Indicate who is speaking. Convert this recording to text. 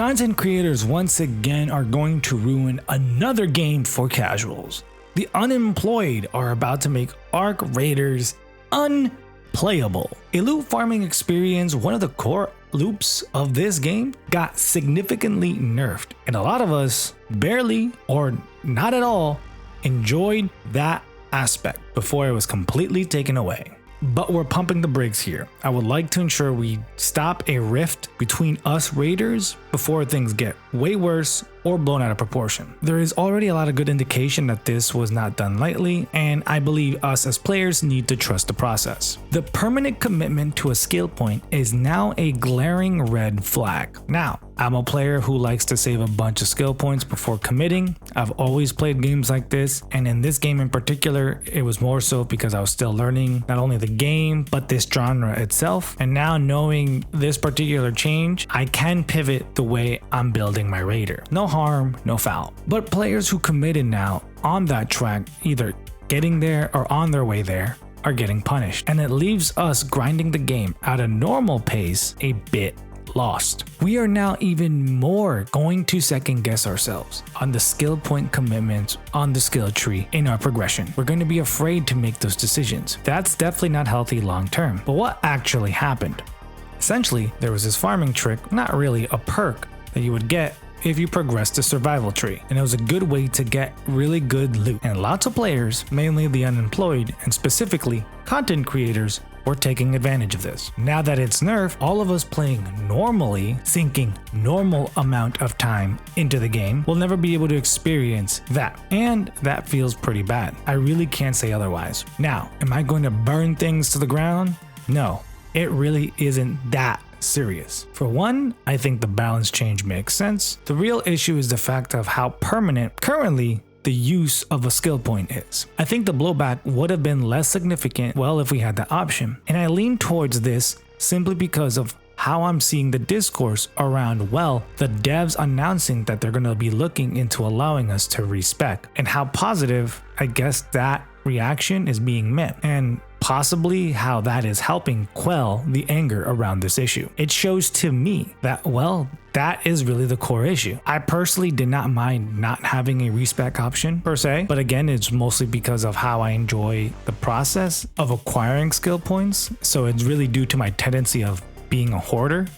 Speaker 1: Content creators once again are going to ruin another game for casuals. The unemployed are about to make Arc Raiders unplayable. A loot farming experience, one of the core loops of this game, got significantly nerfed, and a lot of us barely or not at all enjoyed that aspect before it was completely taken away. But we're pumping the brakes here. I would like to ensure we stop a rift between us raiders before things get way worse or blown out of proportion. There is already a lot of good indication that this was not done lightly, and I believe us as players need to trust the process. The permanent commitment to a skill point is now a glaring red flag. Now, I'm a player who likes to save a bunch of skill points before committing. I've always played games like this, and in this game in particular, it was more so because I was still learning not only the game, but this genre itself. And now knowing this particular change, I can pivot the way I'm building my raider. No harm, no foul. But players who committed now on that track, either getting there or on their way there, are getting punished. And it leaves us grinding the game at a normal pace a bit lost. We are now even more going to second guess ourselves on the skill point commitments on the skill tree in our progression. We're going to be afraid to make those decisions. That's definitely not healthy long term. But what actually happened? Essentially, there was this farming trick, not really a perk, that you would get if you progress the survival tree, and it was a good way to get really good loot. And lots of players, mainly the unemployed and specifically content creators, were taking advantage of this. Now that it's nerfed, all of us playing normally, sinking normal amount of time into the game, will never be able to experience that. And that feels pretty bad. I really can't say otherwise. Now, am I going to burn things to the ground? No, it really isn't that serious. For one, I think the balance change makes sense. The real issue is the fact of how permanent currently the use of a skill point is. I think the blowback would have been less significant, well, if we had the option. And I lean towards this simply because of how I'm seeing the discourse around, well, the devs announcing that they're going to be looking into allowing us to respec, and how positive I guess that reaction is being met, and possibly how that is helping quell the anger around this issue. It shows to me that, well, that is really the core issue. I personally did not mind not having a respec option per se, but again, it's mostly because of how I enjoy the process of acquiring skill points. So it's really due to my tendency of being a hoarder